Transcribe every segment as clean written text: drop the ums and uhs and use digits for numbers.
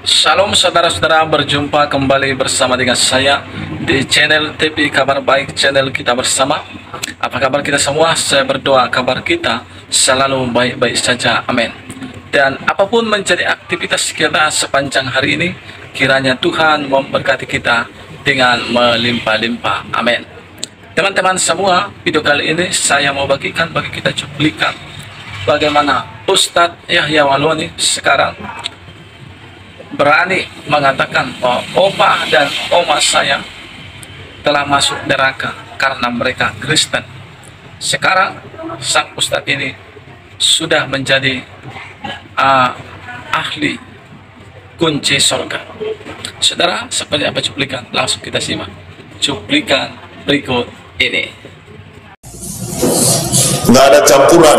Shalom saudara-saudara, berjumpa kembali bersama dengan saya di channel TV Kabar Baik, channel kita bersama. Apa kabar kita semua? Saya berdoa kabar kita selalu baik-baik saja, amin. Dan apapun menjadi aktivitas kita sepanjang hari ini, kiranya Tuhan memberkati kita dengan melimpah-limpah, amin. Teman-teman semua, video kali ini saya mau bagikan bagi kita cuplikan bagaimana Ustadz Yahya Waloni sekarang berani mengatakan bahwa opa dan oma saya telah masuk neraka karena mereka Kristen. Sekarang sang Ustadz ini sudah menjadi ahli kunci surga. Saudara, seperti apa cuplikan? Langsung kita simak cuplikan berikut ini. Nggak ada campuran.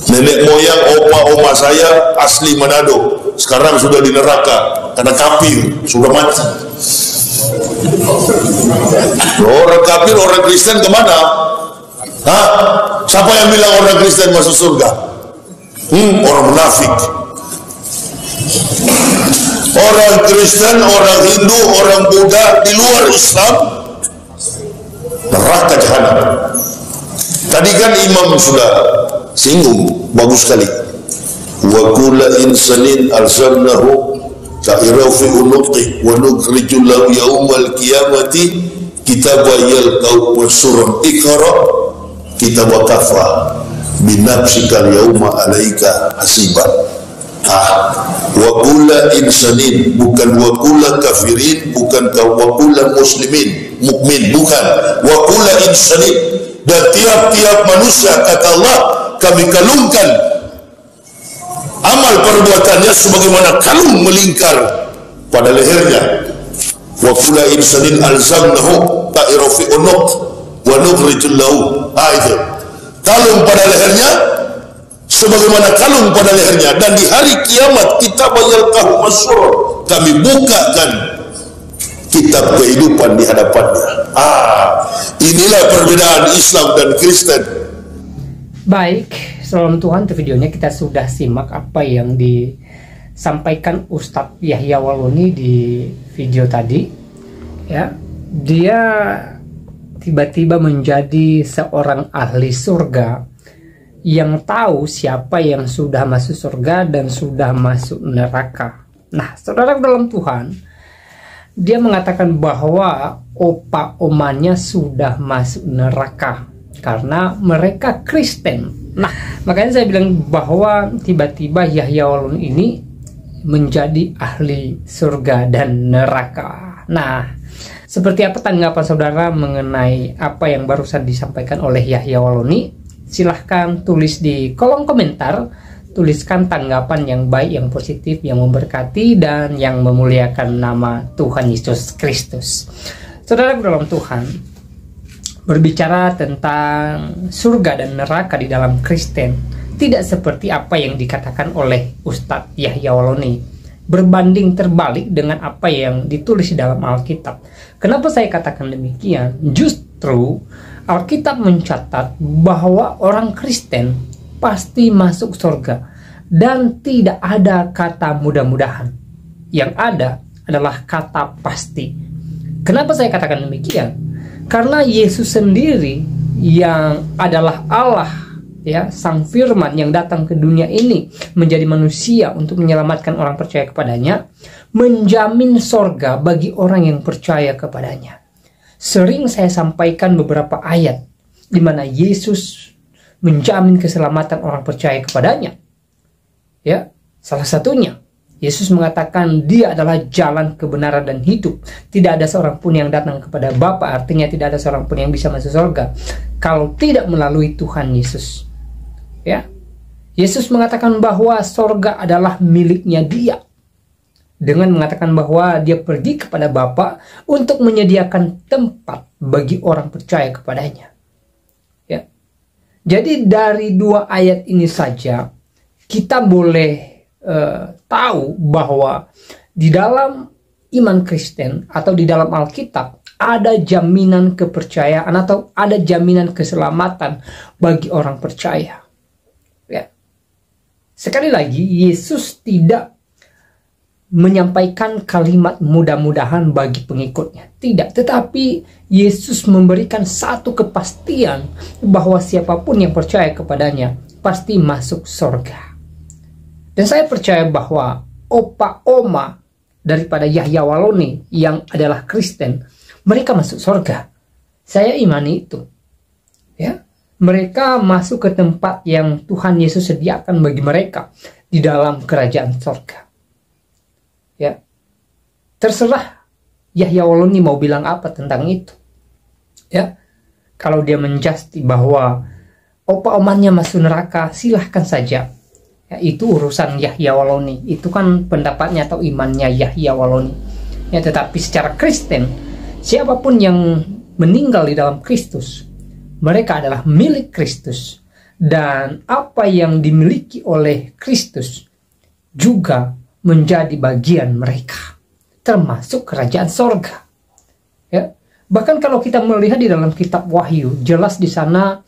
Nenek moyang opa oma saya asli Manado, sekarang sudah di neraka karena kafir, sudah mati. Orang kafir, orang Kristen kemana? Hah? Siapa yang bilang orang Kristen masuk surga? Orang munafik. Orang Kristen, orang Hindu, orang Buddha di luar Islam neraka jahanam. Tadi kan imam sudah singgung, bagus sekali. Wa kulla insanin alzamnahu ta'iraw fi unuqi wa nukhriju lahu yawmal qiyamati kitaban yalqahu mansuran iqra kitabaka kafa bi nafsika yawma alaika hasiban. Wa kulla insanin, bukan wa kulla kafirin, bukan wa kulla muslimin mukmin, bukan wa kulla insanin. Dan tiap-tiap manusia, kata Allah, kami kalungkan amal perbuatannya sebagaimana kalung melingkar pada lehernya. Wa kulla insanin alzamnahu ta'ira fi unuq wa nukhrijul lahu, itu kalung pada lehernya sebagaimana kalung pada lehernya, dan di hari kiamat kita bayalkahu masyur, kami bukakan kitab kehidupan di hadapannya. Inilah perbedaan Islam dan Kristen. Baik, salam Tuhan. Di videonya kita sudah simak apa yang disampaikan Ustadz Yahya Waloni di video tadi. Ya, dia tiba-tiba menjadi seorang ahli surga yang tahu siapa yang sudah masuk surga dan sudah masuk neraka. Nah, saudara dalam Tuhan, dia mengatakan bahwa opa omanya sudah masuk neraka karena mereka Kristen. Nah, makanya saya bilang bahwa tiba-tiba Yahya Waloni ini menjadi ahli surga dan neraka. Nah, seperti apa tanggapan saudara mengenai apa yang barusan disampaikan oleh Yahya Waloni? Silahkan tulis di kolom komentar. Tuliskan tanggapan yang baik, yang positif, yang memberkati, dan yang memuliakan nama Tuhan Yesus Kristus. Saudara dalam Tuhan, berbicara tentang surga dan neraka di dalam Kristen tidak seperti apa yang dikatakan oleh Ustadz Yahya Waloni, berbanding terbalik dengan apa yang ditulis di dalam Alkitab. Kenapa saya katakan demikian? Justru Alkitab mencatat bahwa orang Kristen pasti masuk surga, dan tidak ada kata mudah-mudahan. Yang ada adalah kata pasti. Kenapa saya katakan demikian? Karena Yesus sendiri yang adalah Allah, ya, Sang Firman yang datang ke dunia ini menjadi manusia untuk menyelamatkan orang percaya kepadanya, menjamin surga bagi orang yang percaya kepadanya. Sering saya sampaikan beberapa ayat di mana Yesus menjamin keselamatan orang percaya kepadanya. Ya, salah satunya Yesus mengatakan dia adalah jalan, kebenaran, dan hidup. Tidak ada seorang pun yang datang kepada Bapa, artinya tidak ada seorang pun yang bisa masuk surga kalau tidak melalui Tuhan Yesus. Ya, Yesus mengatakan bahwa surga adalah miliknya dia, dengan mengatakan bahwa dia pergi kepada Bapa untuk menyediakan tempat bagi orang percaya kepadanya. Jadi dari dua ayat ini saja kita boleh tahu bahwa di dalam iman Kristen atau di dalam Alkitab ada jaminan kepercayaan atau ada jaminan keselamatan bagi orang percaya. Ya. Sekali lagi, Yesus tidak menyampaikan kalimat mudah-mudahan bagi pengikutnya. Tidak, tetapi Yesus memberikan satu kepastian bahwa siapapun yang percaya kepadanya pasti masuk surga. Dan saya percaya bahwa opa oma daripada Yahya Waloni yang adalah Kristen, mereka masuk surga. Saya imani itu. Ya, mereka masuk ke tempat yang Tuhan Yesus sediakan bagi mereka di dalam kerajaan surga. Ya, terserah Yahya Waloni mau bilang apa tentang itu. Ya, kalau dia menjusti bahwa opa omannya masuk neraka, silahkan saja. Ya, itu urusan Yahya Waloni. Itu kan pendapatnya atau imannya Yahya Waloni. Ya, tetapi secara Kristen, siapapun yang meninggal di dalam Kristus, mereka adalah milik Kristus. Dan apa yang dimiliki oleh Kristus juga menjadi bagian mereka, termasuk kerajaan sorga. Ya, bahkan kalau kita melihat di dalam kitab Wahyu, jelas di sana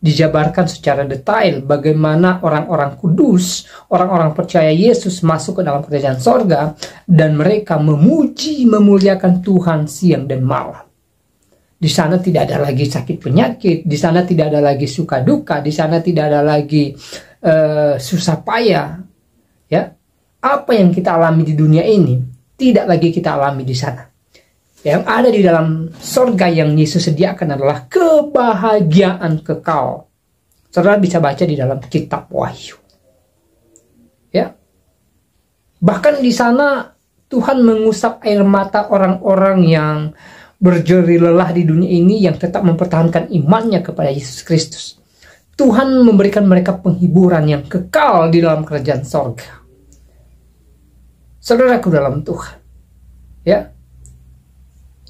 dijabarkan secara detail bagaimana orang-orang kudus, orang-orang percaya Yesus masuk ke dalam kerajaan sorga, dan mereka memuji, memuliakan Tuhan siang dan malam. Di sana tidak ada lagi sakit penyakit, di sana tidak ada lagi suka duka, di sana tidak ada lagi susah payah. Ya, apa yang kita alami di dunia ini tidak lagi kita alami di sana. Yang ada di dalam surga yang Yesus sediakan adalah kebahagiaan kekal. Saudara bisa baca di dalam kitab Wahyu. Ya, bahkan di sana Tuhan mengusap air mata orang-orang yang berjerih lelah di dunia ini yang tetap mempertahankan imannya kepada Yesus Kristus. Tuhan memberikan mereka penghiburan yang kekal di dalam kerajaan surga. Saudaraku dalam Tuhan, ya,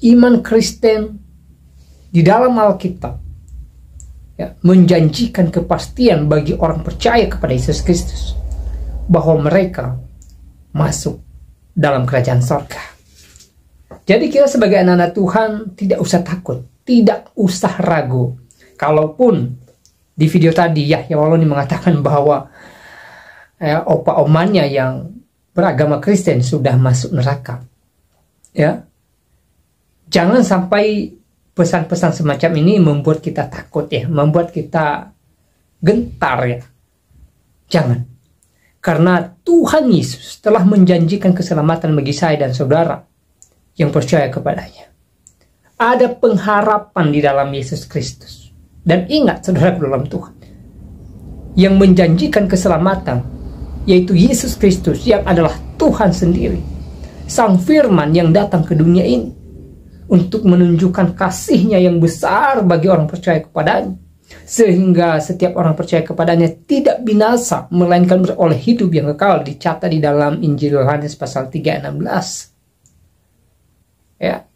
iman Kristen di dalam Alkitab, ya, menjanjikan kepastian bagi orang percaya kepada Yesus Kristus bahwa mereka masuk dalam kerajaan surga. Jadi kita sebagai anak-anak Tuhan tidak usah takut, tidak usah ragu. Kalaupun di video tadi Yahya Waloni mengatakan bahwa opa omannya yang beragama Kristen sudah masuk neraka, ya, jangan sampai pesan-pesan semacam ini membuat kita takut, ya, membuat kita gentar, ya. Jangan, karena Tuhan Yesus telah menjanjikan keselamatan bagi saya dan saudara yang percaya kepadanya. Ada pengharapan di dalam Yesus Kristus. Dan ingat, saudara dalam Tuhan, yang menjanjikan keselamatan yaitu Yesus Kristus yang adalah Tuhan sendiri, Sang Firman yang datang ke dunia ini untuk menunjukkan kasih-Nya yang besar bagi orang percaya kepadanya, sehingga setiap orang percaya kepadanya tidak binasa, melainkan beroleh hidup yang kekal, dicatat di dalam Injil Yohanes pasal 3:16. Ya,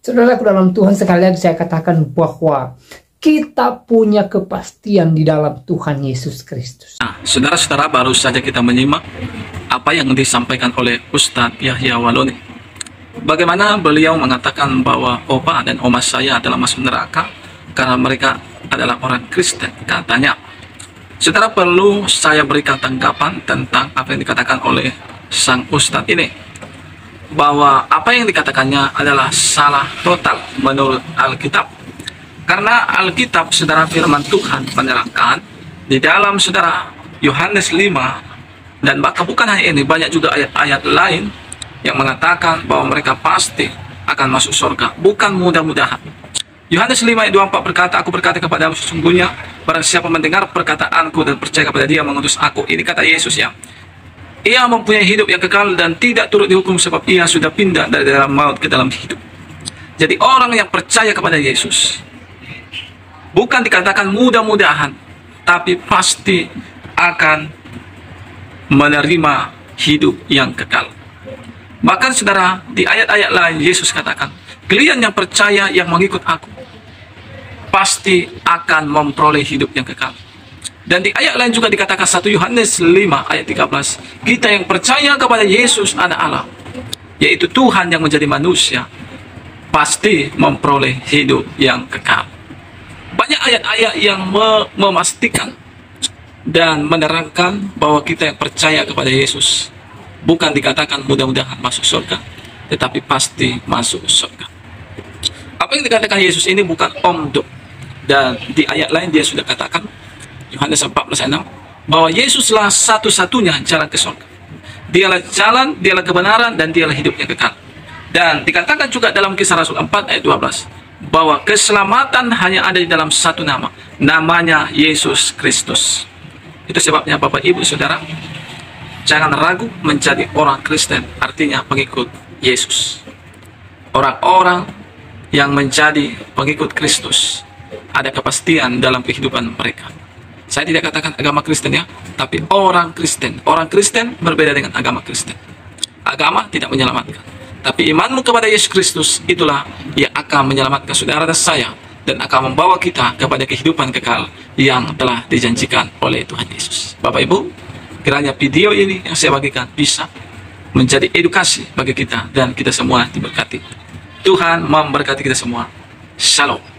saudaraku dalam Tuhan, sekali lagi saya katakan bahwa kita punya kepastian di dalam Tuhan Yesus Kristus. Nah, saudara-saudara, baru saja kita menyimak apa yang disampaikan oleh Ustadz Yahya Waloni. Bagaimana beliau mengatakan bahwa opa dan oma saya adalah masuk neraka karena mereka adalah orang Kristen, katanya. Saudara, perlu saya berikan tanggapan tentang apa yang dikatakan oleh sang Ustadz ini, bahwa apa yang dikatakannya adalah salah total menurut Alkitab. Karena Alkitab, saudara, firman Tuhan menerangkan di dalam, saudara, Yohanes 5, dan bahkan bukan hanya ini, banyak juga ayat-ayat lain yang mengatakan bahwa mereka pasti akan masuk surga, bukan mudah-mudahan. Yohanes 5 ayat 24 berkata, aku berkata kepadamu sesungguhnya, barang siapa mendengar perkataanku dan percaya kepada Dia mengutus aku. Ini kata Yesus, ya. Ia mempunyai hidup yang kekal dan tidak turut dihukum sebab ia sudah pindah dari dalam maut ke dalam hidup. Jadi orang yang percaya kepada Yesus bukan dikatakan mudah-mudahan, tapi pasti akan menerima hidup yang kekal. Bahkan, saudara, di ayat-ayat lain Yesus katakan, kalian yang percaya yang mengikut aku pasti akan memperoleh hidup yang kekal. Dan di ayat lain juga dikatakan 1 Yohanes 5 ayat 13, kita yang percaya kepada Yesus anak Allah, yaitu Tuhan yang menjadi manusia, pasti memperoleh hidup yang kekal. Banyak ayat-ayat yang memastikan dan menerangkan bahwa kita yang percaya kepada Yesus Bukan dikatakan mudah-mudahan masuk surga, tetapi pasti masuk surga. Apa yang dikatakan Yesus ini bukan omdo. Dan di ayat lain dia sudah katakan, Yohanes 14:6, bahwa Yesuslah satu-satunya jalan ke surga. Dialah jalan, dialah kebenaran, dan dialah hidup yang kekal. Dan dikatakan juga dalam Kisah Rasul 4 ayat 12, bahwa keselamatan hanya ada di dalam satu nama, namanya Yesus Kristus. Itu sebabnya Bapak Ibu Saudara, jangan ragu menjadi orang Kristen, artinya pengikut Yesus. Orang-orang yang menjadi pengikut Kristus ada kepastian dalam kehidupan mereka. Saya tidak katakan agama Kristen ya, tapi orang Kristen. Orang Kristen berbeda dengan agama Kristen. Agama tidak menyelamatkan, tapi imanmu kepada Yesus Kristus itulah yang akan menyelamatkan saudara dan saya, dan akan membawa kita kepada kehidupan kekal yang telah dijanjikan oleh Tuhan Yesus. Bapak Ibu, kiranya video ini yang saya bagikan bisa menjadi edukasi bagi kita dan kita semua diberkati. Tuhan memberkati kita semua. Shalom.